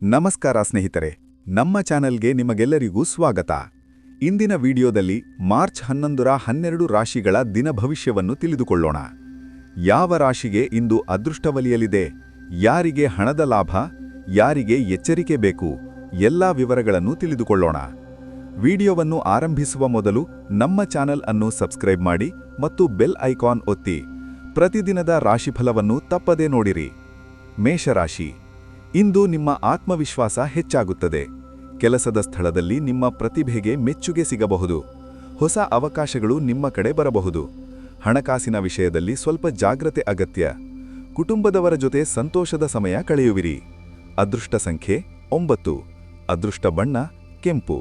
ನಮಸ್ಕಾರ ಸ್ನೇಹಿತರೆ, ನಮ್ಮ ಚಾನೆಲ್ಗೆ ನಿಮಗೆಲ್ಲರಿಗೂ ಸ್ವಾಗತ. ಇಂದಿನ ವಿಡಿಯೋದಲ್ಲಿ ಮಾರ್ಚ್ 11ರ 12 ರಾಶಿಗಳ ದಿನ ಭವಿಷ್ಯವನ್ನು ತಿಳಿದುಕೊಳ್ಳೋಣ. ಯಾವ ರಾಶಿಗೆ ಇಂದು ಅದೃಷ್ಟವಲಿಯಲಿದೆ, ಯಾರಿಗೆ ಹಣದ ಲಾಭ, ಯಾರಿಗೆ ಎಚ್ಚರಿಕೆ ಬೇಕು, ಎಲ್ಲಾ ವಿವರಗಳನ್ನು ತಿಳಿದುಕೊಳ್ಳೋಣ. ವಿಡಿಯೋವನ್ನು ಆರಂಭಿಸುವ ಮೊದಲು ನಮ್ಮ ಚಾನೆಲ್ ಅನ್ನು ಸಬ್ಸ್ಕ್ರೈಬ್ ಮಾಡಿ ಮತ್ತು ಬೆಲ್ ಐಕಾನ್ ಒತ್ತಿ. ಪ್ರತಿದಿನದ ರಾಶಿಫಲವನ್ನು ತಪ್ಪದೇ ನೋಡಿರಿ. ಮೇಷರಾಶಿ. ಇಂದು ನಿಮ್ಮ ಆತ್ಮವಿಶ್ವಾಸ ಹೆಚ್ಚಾಗುತ್ತದೆ. ಕೆಲಸದ ಸ್ಥಳದಲ್ಲಿ ನಿಮ್ಮ ಪ್ರತಿಭೆಗೆ ಮೆಚ್ಚುಗೆ ಸಿಗಬಹುದು. ಹೊಸ ಅವಕಾಶಗಳು ನಿಮ್ಮ ಕಡೆ ಬರಬಹುದು. ಹಣಕಾಸಿನ ವಿಷಯದಲ್ಲಿ ಸ್ವಲ್ಪ ಜಾಗ್ರತೆ ಅಗತ್ಯ. ಕುಟುಂಬದವರ ಜೊತೆ ಸಂತೋಷದ ಸಮಯ ಕಳೆಯುವಿರಿ. ಅದೃಷ್ಟ ಸಂಖ್ಯೆ 9. ಅದೃಷ್ಟ ಬಣ್ಣ ಕೆಂಪು.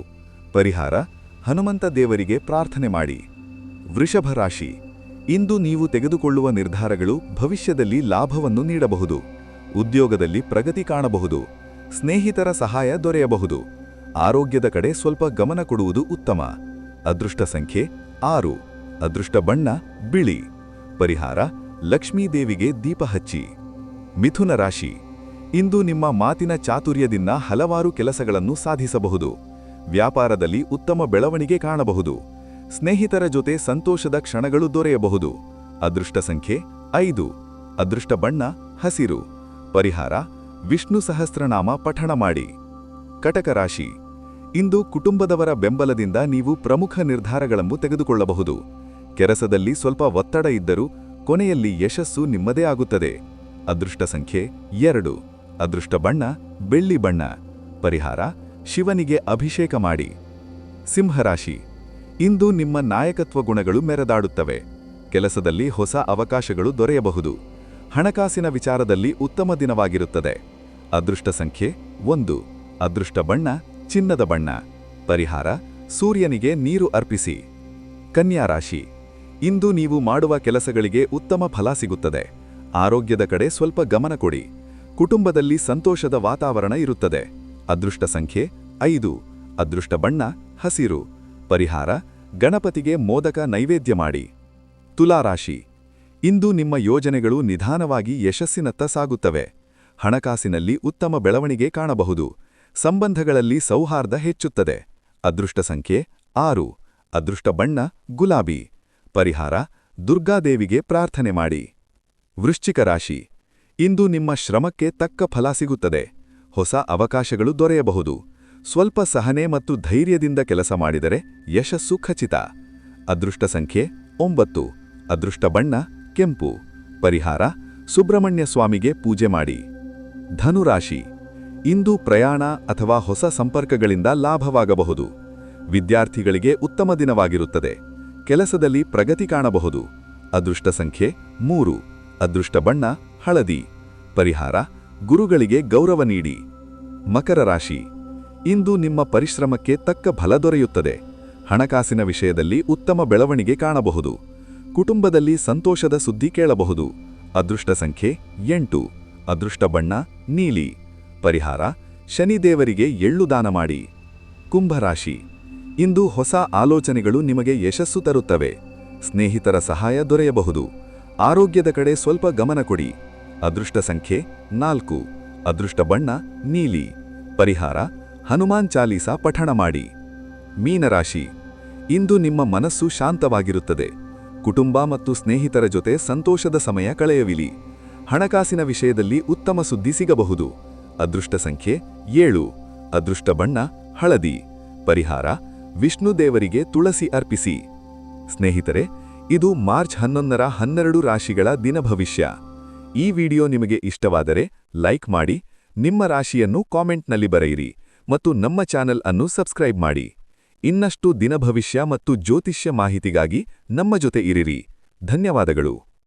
ಪರಿಹಾರ: ಹನುಮಂತ ದೇವರಿಗೆ ಪ್ರಾರ್ಥನೆ ಮಾಡಿ. ವೃಷಭ ರಾಶಿ. ಇಂದು ನೀವು ತೆಗೆದುಕೊಳ್ಳುವ ನಿರ್ಧಾರಗಳು ಭವಿಷ್ಯದಲ್ಲಿ ಲಾಭವನ್ನು ನೀಡಬಹುದು. ಉದ್ಯೋಗದಲ್ಲಿ ಪ್ರಗತಿ ಕಾಣಬಹುದು. ಸ್ನೇಹಿತರ ಸಹಾಯ ದೊರೆಯಬಹುದು. ಆರೋಗ್ಯದ ಕಡೆ ಸ್ವಲ್ಪ ಗಮನ ಕೊಡುವುದು ಉತ್ತಮ. ಅದೃಷ್ಟ ಸಂಖ್ಯೆ 6. ಅದೃಷ್ಟ ಬಣ್ಣ ಬಿಳಿ. ಪರಿಹಾರ: ಲಕ್ಷ್ಮೀದೇವಿಗೆ ದೀಪ ಹಚ್ಚಿ. ಮಿಥುನ ರಾಶಿ. ಇಂದು ನಿಮ್ಮ ಮಾತಿನ ಚಾತುರ್ಯದಿಂದ ಹಲವಾರು ಕೆಲಸಗಳನ್ನು ಸಾಧಿಸಬಹುದು. ವ್ಯಾಪಾರದಲ್ಲಿ ಉತ್ತಮ ಬೆಳವಣಿಗೆ ಕಾಣಬಹುದು. ಸ್ನೇಹಿತರ ಜೊತೆ ಸಂತೋಷದ ಕ್ಷಣಗಳು ದೊರೆಯಬಹುದು. ಅದೃಷ್ಟ ಸಂಖ್ಯೆ 5. ಅದೃಷ್ಟ ಬಣ್ಣ ಹಸಿರು. ಪರಿಹಾರ: ವಿಷ್ಣು ಸಹಸ್ರನಾಮ ಪಠಣ ಮಾಡಿ. ಕಟಕ ರಾಶಿ. ಇಂದು ಕುಟುಂಬದವರ ಬೆಂಬಲದಿಂದ ನೀವು ಪ್ರಮುಖ ನಿರ್ಧಾರಗಳನ್ನು ತೆಗೆದುಕೊಳ್ಳಬಹುದು. ಕೆಲಸದಲ್ಲಿ ಸ್ವಲ್ಪ ಒತ್ತಡ ಇದ್ದರೂ ಕೊನೆಯಲ್ಲಿ ಯಶಸ್ಸು ನಿಮ್ಮದೇ ಆಗುತ್ತದೆ. ಅದೃಷ್ಟ ಸಂಖ್ಯೆ 2. ಅದೃಷ್ಟ ಬಣ್ಣ ಬೆಳ್ಳಿ ಬಣ್ಣ. ಪರಿಹಾರ: ಶಿವನಿಗೆ ಅಭಿಷೇಕ ಮಾಡಿ. ಸಿಂಹರಾಶಿ. ಇಂದು ನಿಮ್ಮ ನಾಯಕತ್ವ ಗುಣಗಳು ಮೆರೆದಾಡುತ್ತವೆ. ಕೆಲಸದಲ್ಲಿ ಹೊಸ ಅವಕಾಶಗಳು ದೊರೆಯಬಹುದು. ಹಣಕಾಸಿನ ವಿಚಾರದಲ್ಲಿ ಉತ್ತಮ ದಿನವಾಗಿರುತ್ತದೆ. ಅದೃಷ್ಟ ಸಂಖ್ಯೆ 1. ಅದೃಷ್ಟ ಬಣ್ಣ ಚಿನ್ನದ ಬಣ್ಣ. ಪರಿಹಾರ: ಸೂರ್ಯನಿಗೆ ನೀರು ಅರ್ಪಿಸಿ. ಕನ್ಯಾ ರಾಶಿ. ಇಂದು ನೀವು ಮಾಡುವ ಕೆಲಸಗಳಿಗೆ ಉತ್ತಮ ಫಲ ಸಿಗುತ್ತದೆ. ಆರೋಗ್ಯದ ಕಡೆ ಸ್ವಲ್ಪ ಗಮನ ಕೊಡಿ. ಕುಟುಂಬದಲ್ಲಿ ಸಂತೋಷದ ವಾತಾವರಣ ಇರುತ್ತದೆ. ಅದೃಷ್ಟ ಸಂಖ್ಯೆ 5. ಅದೃಷ್ಟ ಬಣ್ಣ ಹಸಿರು. ಪರಿಹಾರ: ಗಣಪತಿಗೆ ಮೋದಕ ನೈವೇದ್ಯ ಮಾಡಿ. ತುಲಾರಾಶಿ. ಇಂದು ನಿಮ್ಮ ಯೋಜನೆಗಳು ನಿಧಾನವಾಗಿ ಯಶಸ್ಸಿನತ್ತ ಸಾಗುತ್ತವೆ. ಹಣಕಾಸಿನಲ್ಲಿ ಉತ್ತಮ ಬೆಳವಣಿಗೆ ಕಾಣಬಹುದು. ಸಂಬಂಧಗಳಲ್ಲಿ ಸೌಹಾರ್ದ ಹೆಚ್ಚುತ್ತದೆ. ಅದೃಷ್ಟ ಸಂಖ್ಯೆ 6. ಅದೃಷ್ಟ ಬಣ್ಣ ಗುಲಾಬಿ. ಪರಿಹಾರ: ದುರ್ಗಾದೇವಿಗೆ ಪ್ರಾರ್ಥನೆ ಮಾಡಿ. ವೃಶ್ಚಿಕ ರಾಶಿ. ಇಂದು ನಿಮ್ಮ ಶ್ರಮಕ್ಕೆ ತಕ್ಕ ಫಲ ಸಿಗುತ್ತದೆ. ಹೊಸ ಅವಕಾಶಗಳು ದೊರೆಯಬಹುದು. ಸ್ವಲ್ಪ ಸಹನೆ ಮತ್ತು ಧೈರ್ಯದಿಂದ ಕೆಲಸ ಮಾಡಿದರೆ ಯಶಸ್ಸು ಖಚಿತ. ಅದೃಷ್ಟ ಸಂಖ್ಯೆ 9. ಅದೃಷ್ಟ ಬಣ್ಣ ಕೆಂಪು. ಪರಿಹಾರ: ಸುಬ್ರಹ್ಮಣ್ಯ ಸ್ವಾಮಿಗೆ ಪೂಜೆ ಮಾಡಿ. ಧನುರಾಶಿ. ಇಂದು ಪ್ರಯಾಣ ಅಥವಾ ಹೊಸ ಸಂಪರ್ಕಗಳಿಂದ ಲಾಭವಾಗಬಹುದು. ವಿದ್ಯಾರ್ಥಿಗಳಿಗೆ ಉತ್ತಮ ದಿನವಾಗಿರುತ್ತದೆ. ಕೆಲಸದಲ್ಲಿ ಪ್ರಗತಿ ಕಾಣಬಹುದು. ಅದೃಷ್ಟ ಸಂಖ್ಯೆ 3. ಅದೃಷ್ಟ ಬಣ್ಣ ಹಳದಿ. ಪರಿಹಾರ: ಗುರುಗಳಿಗೆ ಗೌರವ ನೀಡಿ. ಮಕರ ರಾಶಿ. ಇಂದು ನಿಮ್ಮ ಪರಿಶ್ರಮಕ್ಕೆ ತಕ್ಕ ಫಲ ದೊರೆಯುತ್ತದೆ. ಹಣಕಾಸಿನ ವಿಷಯದಲ್ಲಿ ಉತ್ತಮ ಬೆಳವಣಿಗೆ ಕಾಣಬಹುದು. ಕುಟುಂಬದಲ್ಲಿ ಸಂತೋಷದ ಸುದ್ದಿ ಕೇಳಬಹುದು. ಅದೃಷ್ಟ ಸಂಖ್ಯೆ 8. ಅದೃಷ್ಟ ಬಣ್ಣ ನೀಲಿ. ಪರಿಹಾರ: ಶನಿದೇವರಿಗೆ ಎಳ್ಳು ದಾನ ಮಾಡಿ. ಕುಂಭರಾಶಿ. ಇಂದು ಹೊಸ ಆಲೋಚನೆಗಳು ನಿಮಗೆ ಯಶಸ್ಸು ತರುತ್ತವೆ. ಸ್ನೇಹಿತರ ಸಹಾಯ ದೊರೆಯಬಹುದು. ಆರೋಗ್ಯದ ಕಡೆ ಸ್ವಲ್ಪ ಗಮನ ಕೊಡಿ. ಅದೃಷ್ಟ ಸಂಖ್ಯೆ 4. ಅದೃಷ್ಟ ಬಣ್ಣ ನೀಲಿ. ಪರಿಹಾರ: ಹನುಮಾನ್ ಚಾಲೀಸಾ ಪಠಣ ಮಾಡಿ. ಮೀನರಾಶಿ. ಇಂದು ನಿಮ್ಮ ಮನಸ್ಸು ಶಾಂತವಾಗಿರುತ್ತದೆ. ಕುಟುಂಬ ಮತ್ತು ಸ್ನೇಹಿತರ ಜೊತೆ ಸಂತೋಷದ ಸಮಯ ಕಳೆಯವಿಲಿ. ಹಣಕಾಸಿನ ವಿಷಯದಲ್ಲಿ ಉತ್ತಮ ಸುದ್ದಿ ಸಿಗಬಹುದು. ಅದೃಷ್ಟ ಸಂಖ್ಯೆ 7. ಅದೃಷ್ಟ ಬಣ್ಣ ಹಳದಿ. ಪರಿಹಾರ: ವಿಷ್ಣು ದೇವರಿಗೆ ತುಳಸಿ ಅರ್ಪಿಸಿ. ಸ್ನೇಹಿತರೆ, ಇದು ಮಾರ್ಚ್ 11ರ 12 ರಾಶಿಗಳ ದಿನ ಭವಿಷ್ಯ. ಈ ವಿಡಿಯೋ ನಿಮಗೆ ಇಷ್ಟವಾದರೆ ಲೈಕ್ ಮಾಡಿ, ನಿಮ್ಮ ರಾಶಿಯನ್ನು ಕಾಮೆಂಟ್ನಲ್ಲಿ ಬರೆಯಿರಿ ಮತ್ತು ನಮ್ಮ ಚಾನೆಲ್ ಅನ್ನು ಸಬ್ಸ್ಕ್ರೈಬ್ ಮಾಡಿ. ಇನ್ನಷ್ಟು ದಿನ ಭವಿಷ್ಯ ಮತ್ತು ಜ್ಯೋತಿಷ್ಯ ಮಾಹಿತಿಗಾಗಿ ನಮ್ಮ ಜೊತೆ ಇರಿರಿ. ಧನ್ಯವಾದಗಳು.